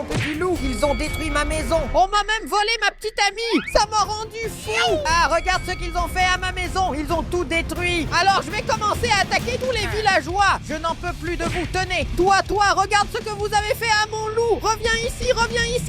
mon petit loup. Ils ont détruit ma maison. On m'a même volé ma petite amie. Ça m'a rendu fou. Ah, regarde ce qu'ils ont fait à ma maison. Ils ont tout détruit. Alors, je vais commencer à attaquer tous les villageois. Je n'en peux plus de vous. Tenez, toi, regarde ce que vous avez fait à mon loup. Reviens ici,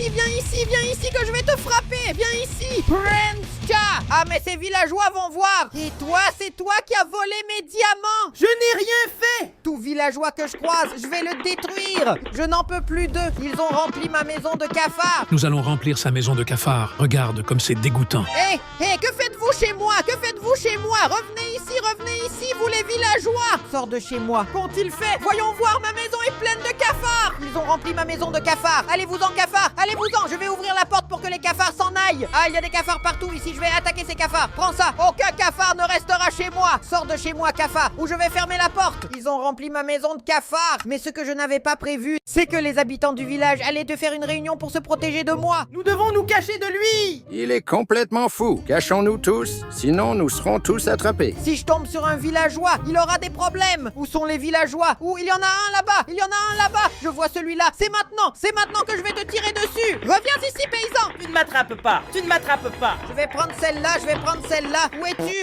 viens ici que je vais te frapper. Viens ici. Prenska. Ah, mais ces villageois vont voir. Et toi, c'est toi qui as volé mes diamants. Je n'ai rien fait. Tout villageois que je croise, je vais le détruire. Je n'en peux plus d'eux. Ils ont rempli ma maison de cafards. Nous allons remplir sa maison de cafards. Regarde comme c'est dégoûtant. Hé, que faites-vous chez moi? Que faites-vous chez moi? Revenez ici, vous les villageois. Sors de chez moi. Qu'ont-ils fait? Voyons voir, ma maison est pleine de cafards. Ils ont rempli ma maison de cafards. Allez-vous-en, cafards. Allez-vous-en. Je vais ouvrir la porte pour que les cafards s'en aillent. Ah, il y a des cafards partout ici. Je vais attaquer ces cafards. Prends ça. Aucun cafard ne restera chez moi. Sors de chez moi, cafard, ou je vais fermer la porte. Ils ont rempli ma maison de cafards. Mais ce que je n'avais pas prévu, c'est que les habitants du village allaient te faire une réunion pour se protéger de moi. Nous devons nous cacher de lui. Il est complètement fou. Cachons-nous tous, sinon nous serons tous attrapés. Si je tombe sur un villageois, il aura des problèmes. Où sont les villageois? Où? Il y en a un là-bas. Il y en a un là-bas. Je vois celui-là. C'est maintenant que je vais te tirer dessus. Reviens ici, paysan. Tu ne m'attrapes pas. Je vais prendre celle-là.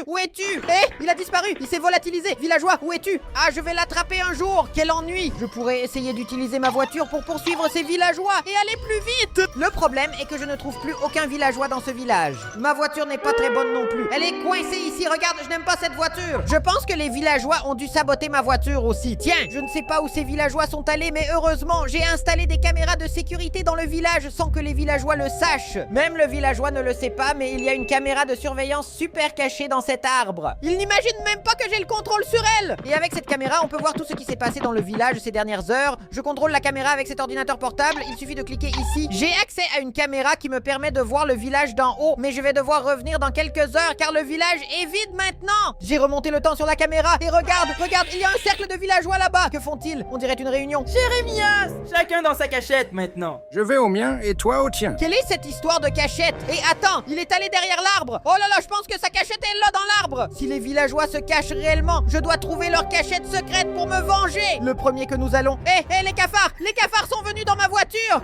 Où es-tu? Il a disparu. Il s'est volatilisé. Villageois, où es-tu? Ah, je vais l'attraper un jour. Quel ennui. Je pourrais essayer d'utiliser ma voiture pour poursuivre ces villageois et aller plus vite. Le problème est que je ne trouve plus aucun villageois dans ce village. Ma voiture n'est pas très bonne non plus. Elle est coincée ici. Regarde, je n'aime pas cette voiture. Je pense que les villageois ont dû saboter ma voiture aussi. Tiens, je ne sais pas où ces villageois sont allés, mais heureusement, j'ai installé des caméras de sécurité dans le village sans que les villageois le sachent. Même le villageois ne le sait pas, mais il y a une caméra de surveillance super cachée dans cet arbre. Il n'imagine même pas que j'ai le contrôle sur elle. Et avec cette caméra, on peut voir tout ce qui s'est passé dans le village ces dernières heures. Je contrôle la caméra avec cet ordinateur portable. Il suffit de cliquer ici. J'ai accès à une caméra qui me permet de voir le village d'en haut, mais je vais devoir revenir dans quelques heures car le village est vide maintenant. J'ai remonté le temps sur la caméra et regarde, il y a un cercle de villageois là-bas. Que font-ils? On dirait une réunion. Jérémias, chacun dans sa cachette maintenant. Je vais au mien et toi au tien. Quelle est cette histoire de cachette? Et attends, il est allé derrière l'arbre. Oh là là, je pense que sa cachette est là dans l'arbre. Si les villageois se cachent réellement, je dois trouver leur cachette secrète pour me venger. Le premier que nous allons... les cafards! Les cafards sont venus dans ma voiture.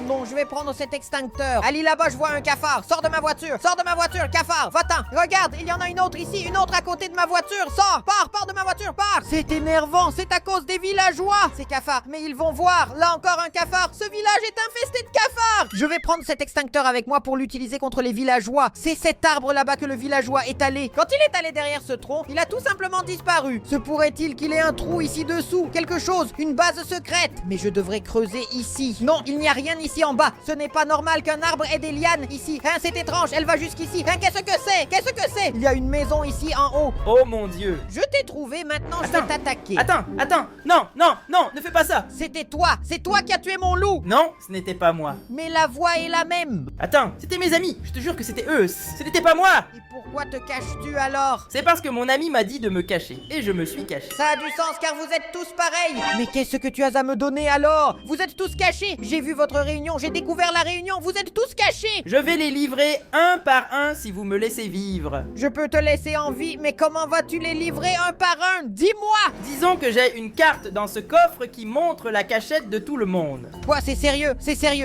Non, je vais prendre cet extincteur. Allez là-bas, je vois un cafard. Sors de ma voiture, cafard. Va-t'en. Regarde, il y en a une autre ici, une autre à côté de ma voiture. Sors, pars de ma voiture, pars. C'est énervant, c'est à cause des villageois. Ces cafards, mais ils vont voir. Là encore un cafard. Ce village est infesté de cafards. Je vais prendre cet extincteur avec moi pour l'utiliser contre les villageois. C'est cet arbre là-bas que le villageois est allé. Quand il est allé derrière ce tronc, il a tout simplement disparu. Se pourrait-il qu'il ait un trou ici dessous? Quelque chose, une base secrète. Mais je devrais creuser ici. Non, il n'y a rien ici en bas. Ce n'est pas normal qu'un arbre ait des lianes ici. Hein, c'est étrange, elle va jusqu'ici. Hein, qu'est-ce que c'est? Il y a une maison ici en haut. Oh mon Dieu. Je t'ai trouvé, maintenant je vais t'attaquer. Attends. Non, ne fais pas ça. C'était toi, c'est toi qui as tué mon loup. Non, ce n'était pas moi. Mais la voix est la même. Attends, c'était mes amis. Je te jure que c'était eux. Ce n'était pas moi. Et pourquoi te caches-tu alors? C'est parce que mon ami m'a dit de me cacher. Et je me suis caché. Ça a du sens car vous êtes tous pareils. Mais qu'est-ce que tu as à me donner alors? Vous êtes tous cachés. J'ai vu votre réunion, j'ai découvert la réunion. Vous êtes tous cachés. Je vais les livrer un par un si vous me laissez vivre. Je peux te laisser en vie, mais comment vas-tu les livrer un par un? Dis-moi. Disons que j'ai une carte dans ce coffre qui montre la cachette de tout le monde. Quoi, c'est sérieux?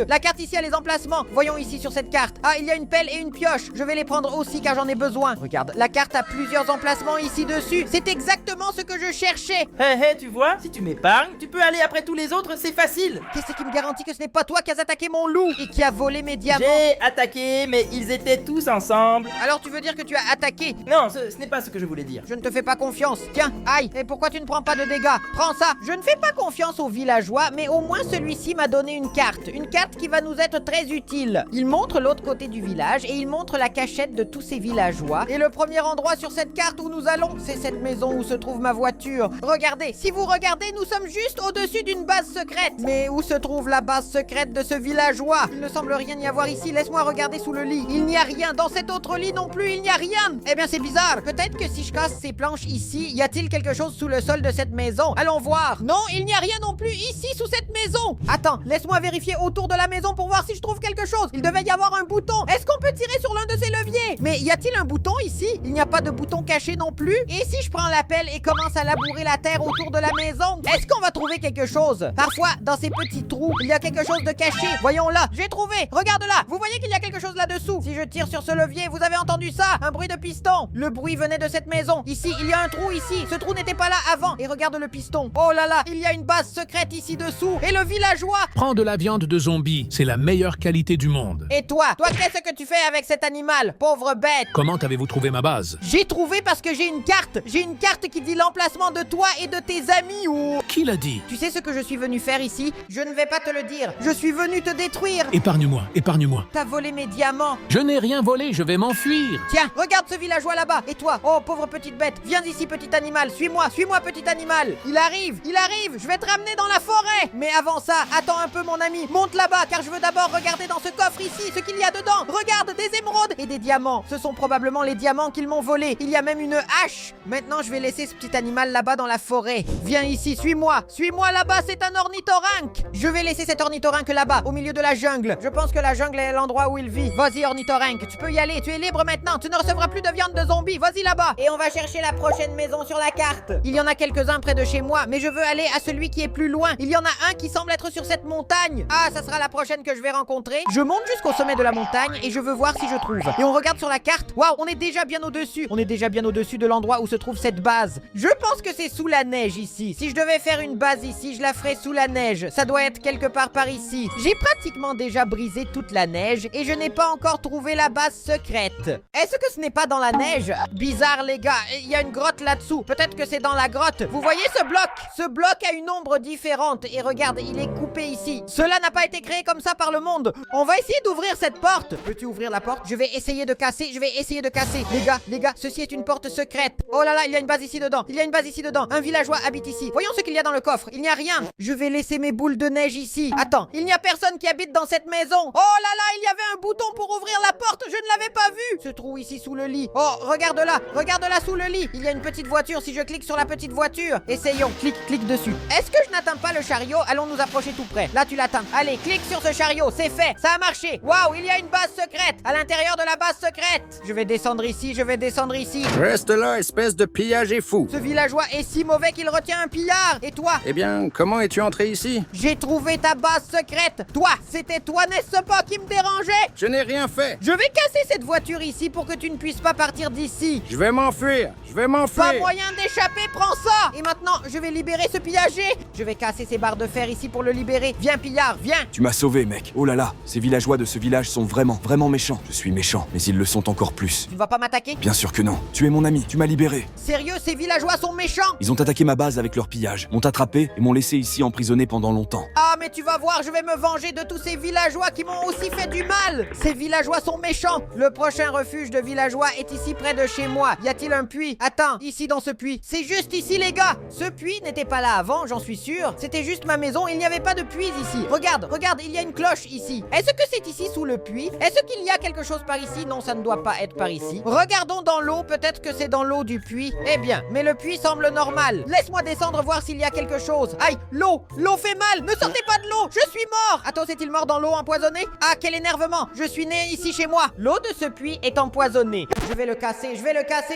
La carte ici a les emplacements. Voyons ici sur cette carte. Ah, il y a une pelle et une pioche. Je vais les prendre aussi car j'en ai besoin. Regarde, la carte a plusieurs emplacements ici dessus. C'est exactement ce que je cherchais. Hé, tu vois, si tu m'épargnes, tu peux aller après tous les autres, c'est facile. Qu'est-ce qui me garantit que ce n'est pas toi qui as attaqué mon loup et qui a volé mes diamants? J'ai attaqué, mais ils étaient tous ensemble. Alors tu veux dire que tu as attaqué? Non, ce n'est pas ce que je voulais dire. Je ne te fais pas confiance. Tiens, aïe, et pourquoi tu ne prends pas de dégâts? Prends ça. Je ne fais pas confiance aux villageois, mais au moins celui-ci m'a donné une carte. Une carte qui va nous être très utile. Il montre l'autre côté du village et il montre la cachette de tous ces villageois. Et le premier endroit sur cette carte où nous allons, c'est cette maison où se trouve ma voiture. Regardez, si vous regardez, nous sommes juste au-dessus d'une base secrète. Mais où se trouve la base secrète de ce villageois? Il ne semble rien y avoir ici. Laisse-moi regarder sous le lit. Il n'y a rien. Dans cet autre lit non plus, il n'y a rien. Eh bien, c'est bizarre. Peut-être que si je casse ces planches ici, y a-t-il quelque chose sous le sol de cette maison? Allons voir. Non, il n'y a rien non plus ici sous cette maison. Attends, laisse-moi vérifier autour de la maison pour voir voir si je trouve quelque chose. Il devait y avoir un bouton. Est-ce qu'on peut tirer sur l'un de ces leviers? Mais y a-t-il un bouton ici? Il n'y a pas de bouton caché non plus. Et si je prends la pelle et commence à labourer la terre autour de la maison, est-ce qu'on va trouver quelque chose? Parfois, dans ces petits trous, il y a quelque chose de caché. Voyons là, j'ai trouvé. Regarde là. Vous voyez qu'il y a quelque chose là-dessous. Si je tire sur ce levier, vous avez entendu ça? Un bruit de piston. Le bruit venait de cette maison. Ici, il y a un trou ici. Ce trou n'était pas là avant. Et regarde le piston. Oh là là, il y a une base secrète ici dessous. Et le villageois. Prends de la viande de zombie, c'est la meilleure qualité du monde. Et toi, qu'est-ce que tu fais avec cet animal? Pauvre bête. Comment avez-vous trouvé ma base? J'ai trouvé parce que j'ai une carte. J'ai une carte qui dit l'emplacement de toi et de tes amis. Oh. Qui l'a dit? Tu sais ce que je suis venu faire ici? Je ne vais pas te le dire. Je suis venu te détruire. Épargne-moi, épargne-moi. T'as volé mes diamants. Je n'ai rien volé, je vais m'enfuir. Tiens, regarde ce villageois là-bas. Et toi? Oh, pauvre petite bête. Viens ici, petit animal. Suis-moi, petit animal. Il arrive. Je vais te ramener dans la forêt. Mais avant ça, attends un peu, mon ami. Monte là-bas, car je veux d'abord regarder dans ce coffre ici ce qu'il y a dedans. Regarde, des émeraudes et des diamants. Ce sont probablement les diamants qu'ils m'ont volés. Il y a même une hache. Maintenant, je vais laisser ce petit animal là-bas dans la forêt. Viens ici, suis-moi. Suis-moi là-bas, c'est un ornithorynque. Je vais laisser cet ornithorynque là-bas, au milieu de la jungle. Je pense que la jungle est l'endroit où il vit. Vas-y, ornithorynque, tu peux y aller. Tu es libre maintenant. Tu ne recevras plus de viande de zombie. Vas-y là-bas. Et on va chercher la prochaine maison sur la carte. Il y en a quelques-uns près de chez moi, mais je veux aller à celui qui est plus loin. Il y en a un qui semble être sur cette montagne. Ah, ça sera la prochaine que je vais rencontrer. Je monte jusqu'au sommet de la montagne et je veux voir si je trouve. Et on regarde sur la carte. Waouh, on est déjà bien au-dessus. On est déjà bien au-dessus de l'endroit où se trouve cette base. Je pense que c'est sous la neige ici. Si je devais faire une base ici, je la ferais sous la neige. Ça doit être quelque part par ici. J'ai pratiquement déjà brisé toute la neige et je n'ai pas encore trouvé la base secrète. Est-ce que ce n'est pas dans la neige? Bizarre les gars, il y a une grotte là-dessous. Peut-être que c'est dans la grotte. Vous voyez ce bloc? Ce bloc a une ombre différente et regarde, il est coupé ici. Cela n'a pas été créé comme ça par le monde. On va essayer d'ouvrir cette porte. Peux-tu ouvrir la porte? Je vais essayer de casser, Les gars, ceci est une porte secrète. Oh là là, il y a une base ici dedans. Un villageois habite ici. Voyons ce qu'il y a dans le coffre. Il n'y a rien. Je vais laisser mes boules de neige ici. Attends, il n'y a personne qui habite dans cette maison. Oh là là, il y avait un bouton pour ouvrir la porte. Je ne l'avais pas vu. Ce trou ici sous le lit. Oh, regarde là sous le lit. Il y a une petite voiture. Si je clique sur la petite voiture, essayons. Clique dessus. Est-ce que je n'atteins pas le chariot? Allons nous approcher tout près. Là, tu l'atteins. Allez, clique sur ce chariot. C'est fait. Ça a marché. Waouh, il y a une base secrète. À l'intérieur de la base secrète. Je vais descendre ici. Reste là, espèce de pillage fou. Ce villageois est si mauvais qu'il retient un pillard. Et toi? Eh bien, comment es-tu entré ici? J'ai trouvé ta base secrète. Toi, c'était toi, n'est-ce pas, qui me dérangeait? Je n'ai rien fait. Je vais casser cette voiture ici pour que tu ne puisses pas partir d'ici. Je vais m'enfuir. Pas moyen d'échapper, prends ça. Et maintenant, je vais libérer ce pillager. Je vais casser ces barres de fer ici pour le libérer. Viens, pillard, viens. Tu m'as sauvé, mec. Oh là là, ces villageois de ce village sont vraiment méchants. Je suis méchant, mais ils le sont encore plus. Tu ne vas pas m'attaquer? Bien sûr que non. Tu es mon ami, tu m'as libéré. Sérieux, ces villageois sont méchants? Ils ont attaqué ma base avec leur pillage, m'ont attrapé et m'ont laissé ici emprisonné pendant longtemps. Ah, mais tu vas voir, je vais me venger de tous ces villageois qui m'ont aussi fait du mal. Ces villageois sont méchants. Le prochain refuge de villageois est ici près de chez moi. Y a-t-il un puits? Attends, ici dans ce puits. C'est juste ici, les gars. Ce puits n'était pas là avant, j'en suis sûr. C'était juste ma maison, il n'y avait pas de puits ici. Regarde, il y a une cloche ici. Est-ce que c'est ici sous le puits? Est-ce qu'il y a quelque chose par ici? Non, ça ne doit pas être par ici. Regardons dans l'eau, peut-être que c'est dans l'eau du puits. Eh bien, mais le puits semble normal. Laisse-moi descendre voir s'il y a quelque chose. Aïe, l'eau fait mal. Ne sortez pas de l'eau, je suis mort. Attends, c'est-il mort dans l'eau empoisonnée? Ah, quel énervement. Je suis né ici chez moi. L'eau de ce puits est empoisonnée. Je vais le casser,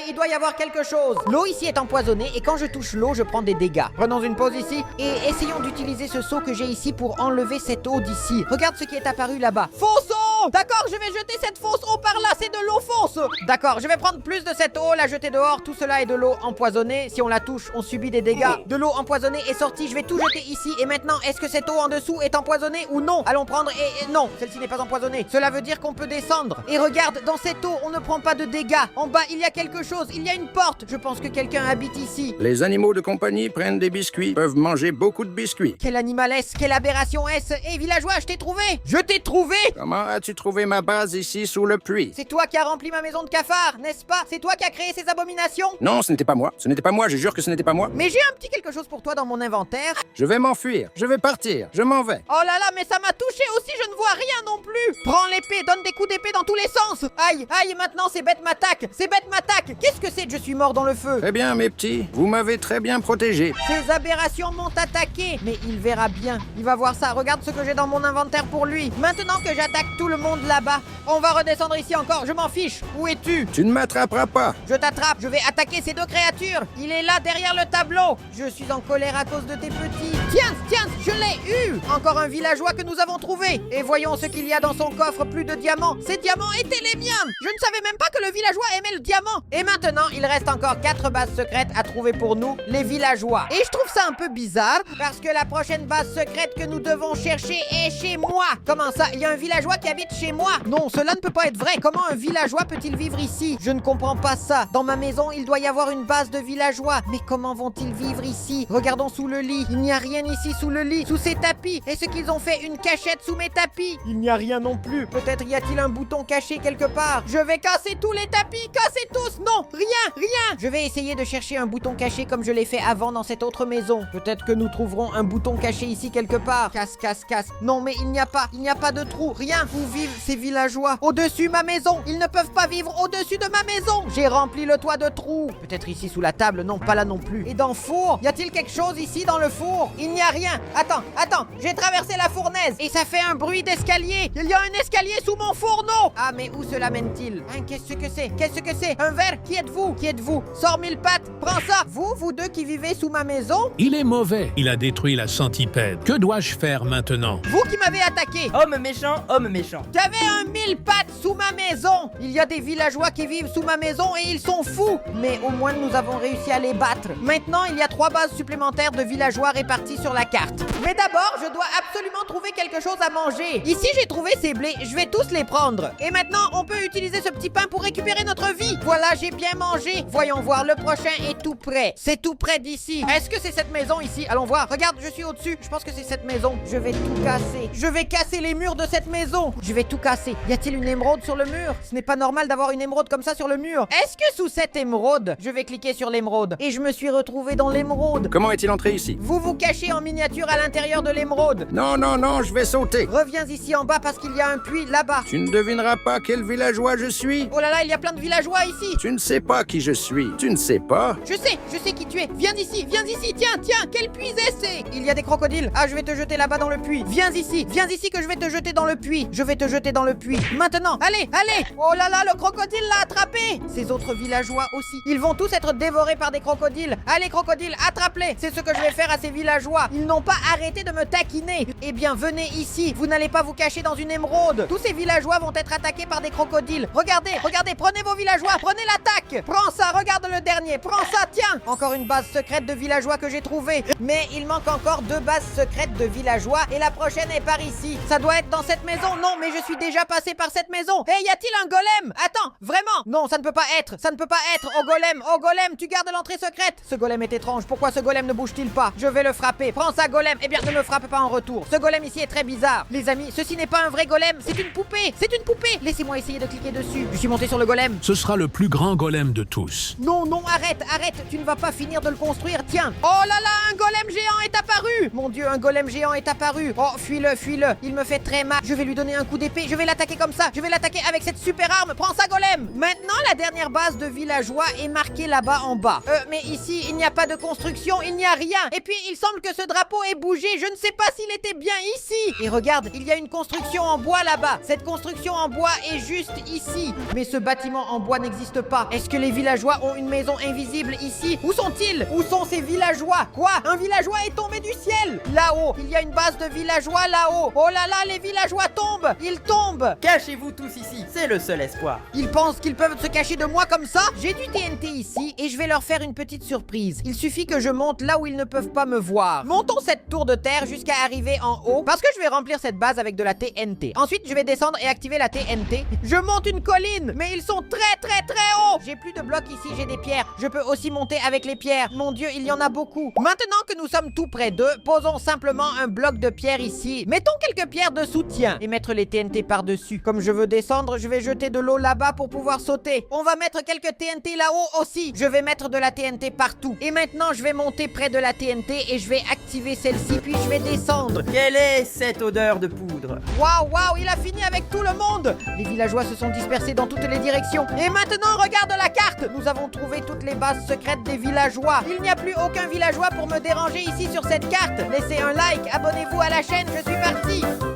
il doit y avoir quelque chose. L'eau ici est empoisonnée et quand je touche l'eau, je prends des dégâts. Prenons une pause ici et essayons d'utiliser ce seau que j'ai ici pour enlever cette eau d'ici. Regarde ce qui est apparu là-bas. Fausse eau! D'accord, je vais jeter cette fausse eau par là, c'est de l'eau fausse. D'accord, je vais prendre plus de cette eau, la jeter dehors. Tout cela est de l'eau empoisonnée. Si on la touche, on subit des dégâts. De l'eau empoisonnée est sortie, je vais tout jeter ici. Et maintenant, est-ce que cette eau en dessous est empoisonnée ou non? Allons prendre et non, celle-ci n'est pas empoisonnée. Cela veut dire qu'on peut descendre. Et regarde, dans cette eau, on ne prend pas de dégâts. En bas, il y a quelque chose, il y a une porte. Je pense que quelqu'un habite ici. Les animaux de compagnie prennent des biscuits, peuvent manger beaucoup de biscuits. Quel animal est-ce? Quelle aberration est-ce? Hé, villageois, je t'ai trouvé! Je t'ai trouvé! Comment as-tu trouvé ma base ici sous le puits. C'est toi qui as rempli ma maison de cafards, n'est-ce pas? C'est toi qui as créé ces abominations? Non, ce n'était pas moi. Ce n'était pas moi, je jure que ce n'était pas moi. Mais j'ai un petit quelque chose pour toi dans mon inventaire. Je vais m'enfuir. Je vais partir. Je m'en vais. Oh là là, mais ça m'a touché aussi, je ne vois rien non plus. Prends l'épée, donne des coups d'épée dans tous les sens. Aïe, aïe, maintenant ces bêtes m'attaquent. Ces bêtes m'attaquent. Qu'est-ce que c'est que je suis mort dans le feu? Très bien, mes petits. Vous m'avez très bien protégé. Ces aberrations m'ont attaqué. Mais il verra bien. Il va voir ça. Regarde ce que j'ai dans mon inventaire pour lui. Maintenant que j'attaque tout le monde là-bas, on va redescendre ici encore. Je m'en fiche. Où es-tu? Tu ne m'attraperas pas. Je t'attrape. Je vais attaquer ces deux créatures. Il est là derrière le tableau. Je suis en colère à cause de tes petits. Tiens, tiens, je l'ai eu. Encore un villageois que nous avons trouvé. Et voyons ce qu'il y a dans son coffre. Plus de diamants. Ces diamants étaient les miens. Je ne savais même pas que le villageois aimait le diamant. Et maintenant, il reste encore 4 bases secrètes à trouver pour nous, les villageois. Et je trouve ça un peu bizarre, parce que la prochaine base secrète que nous devons chercher est chez moi. Comment ça? Il y a un villageois qui habite chez moi? Non, cela ne peut pas être vrai. Comment un villageois peut-il vivre ici? Je ne comprends pas ça. Dans ma maison, il doit y avoir une base de villageois. Mais comment vont-ils vivre ici? Regardons sous le lit. Il n'y a rien ici sous le lit, sous ces tapis. Est-ce qu'ils ont fait une cachette sous mes tapis? Il n'y a rien non plus. Peut-être y a-t-il un bouton caché quelque part. Je vais casser tous les tapis, casser tous. Non, rien, rien. Je vais essayer de chercher un bouton caché comme je l'ai fait avant dans cette autre maison. Peut-être que nous trouverons un bouton caché ici quelque part. Casse, casse, casse. Non, mais il n'y a pas de trou, rien. Où vivent ces villageois? Au-dessus ma maison. Ils ne peuvent pas vivre au-dessus de ma maison. J'ai rempli le toit de trous. Peut-être ici sous la table, non, pas là non plus. Et dans le four, y a-t-il quelque chose ici dans le four? Il n'y a rien. Attends, j'ai traversé la fournaise et ça fait un bruit d'escalier. Il y a un escalier sous mon fourneau. Ah, mais où cela mène-t-il? Hein, qu'est-ce que c'est? Qu'est-ce que c'est? Un verre? Qui êtes-vous? Qui êtes-vous? Sors mille pattes, prends ça. Vous deux qui vivez sous ma maison? Il est mauvais. Il a détruit la centipède. Que dois-je faire maintenant? Vous qui m'avez attaqué. Homme méchant, homme méchant. J'avais un mille pattes sous ma maison. Il y a des villageois qui vivent sous ma maison et ils sont fous. Mais au moins nous avons réussi à les battre. Maintenant, il y a 3 bases supplémentaires de villageois réparties sur la carte. Mais d'abord, je dois absolument trouver quelque chose à manger. Ici, j'ai trouvé ces blés. Je vais tous les prendre. Et maintenant, on peut utiliser ce petit pain pour récupérer notre vie. Voilà, j'ai bien mangé. Voyons voir, le prochain est tout près. C'est tout près d'ici. Est-ce que c'est cette maison ici? Allons voir. Regarde, je suis au-dessus. Je pense que c'est cette maison. Je vais tout casser. Je vais casser les murs de cette maison. Je vais tout casser. Y a-t-il une émeraude sur le mur? Ce n'est pas normal d'avoir une émeraude comme ça sur le mur. Est-ce que sous cette émeraude, je vais cliquer sur l'émeraude et je me suis retrouvé dans l'émeraude. Comment est-il entré ici? Vous vous cachez en miniature à l'intérieur de l'émeraude. Non, non, non, je vais sauter. Reviens ici en bas parce qu'il y a un puits là-bas. Tu ne devineras pas quel villageois je suis. Oh là là, il y a plein de villageois ici. Tu ne sais pas qui je suis. Tu ne sais pas. Je sais qui tu es. Viens ici, tiens, quel puits est-ce? Il y a des crocodiles. Ah, je vais te jeter là-bas dans le puits. Viens ici que je vais te jeter dans le puits. Je vais te jeter dans le puits. Maintenant, allez. Oh là là, le crocodile l'a attrapé. Ces autres villageois aussi. Ils vont tous être dévorés par des crocodiles. Allez, crocodiles, attrape-les. C'est ce que je vais faire à ces villageois. Ils n'ont pas arrêté de me taquiner. Eh bien, venez ici. Vous n'allez pas vous cacher dans une émeraude. Tous ces villageois vont être attaqués par des crocodiles. Regardez, prenez vos villageois, prenez l'attaque. Prends ça, regarde le dernier. Prends ça, tiens. Encore une base secrète de villageois que j'ai trouvée. Mais il manque encore 2 bases secrètes de villageois et la prochaine est par ici. Ça doit être dans cette maison. Non, mais je suis déjà passé par cette maison. Hé, y a-t-il un golem? Attends, vraiment? Non, ça ne peut pas être. Oh golem, tu gardes l'entrée secrète. Ce golem est étrange. Pourquoi ce golem ne bouge-t-il pas? Je vais le frapper. Prends ça, golem. Eh bien, ne me frappe pas en retour. Ce golem ici est très bizarre. Les amis, ceci n'est pas un vrai golem. C'est une poupée. Laissez-moi essayer de cliquer dessus. Je suis monté sur le golem. Ce sera le plus grand golem de tous. Non, arrête. Tu ne vas pas finir de le construire. Tiens. Oh là là, un golem géant est apparu. Mon Dieu, un golem géant est apparu. Oh, fuis-le. Il me fait très mal. Je vais lui donner un coup d'épée. Je vais l'attaquer comme ça. Je vais l'attaquer avec cette super arme. Prends ça, golem. Maintenant, la dernière base de villageois est marquée là-bas en bas. Mais ici, il n'y a pas de construction. Il n'y a rien. Et puis, il semble que ce drapeau ait bougé. Je ne sais pas s'il était bien ici. Et regarde, il y a une construction en bois là-bas. Cette construction en bois est juste ici. Mais ce bâtiment en bois n'existe pas. Est-ce que les villageois ont une maison invisible ici? Où sont-ils? Où sont ces villageois? Quoi? Un villageois est tombé du ciel. Là-haut, il y a une base de villageois là-haut. Oh là là, les villageois tombent. Ils tombent. Cachez-vous tous ici, c'est le seul espoir. Ils pensent qu'ils peuvent se cacher de moi comme ça? J'ai du TNT ici et je vais leur faire une petite surprise. Il suffit que je monte là où ils ne peuvent pas me voir. Montons cette tour de terre jusqu'à arriver en haut parce que je vais remplir cette base avec de la TNT. Ensuite, je vais descendre et activer la TNT. Je monte une colline, mais ils sont très hauts. J'ai plus de blocs ici, j'ai des pierres. Je peux aussi monter avec les pierres. Mon Dieu, il y en a beaucoup. Maintenant que nous sommes tout près d'eux, posons simplement un bloc de pierre ici. Mettons quelques pierres de soutien et mettre les TNT par-dessus. Comme je veux descendre, je vais jeter de l'eau là-bas pour pouvoir sauter. On va mettre quelques TNT là-haut aussi. Je vais mettre de la TNT partout. Et maintenant, je vais monter près de la TNT et je vais activer celle-ci, puis je vais descendre. Quelle est cette odeur de poudre? Waouh, waouh, il a fini avec tout le monde. Les villageois se sont dispersés dans toutes les directions. Et maintenant, regarde la carte. Nous avons trouvé toutes les bases secrètes des villageois. Il n'y a plus aucun villageois pour me déranger ici sur cette carte. Laissez un like, abonnez-vous à la chaîne, je suis parti.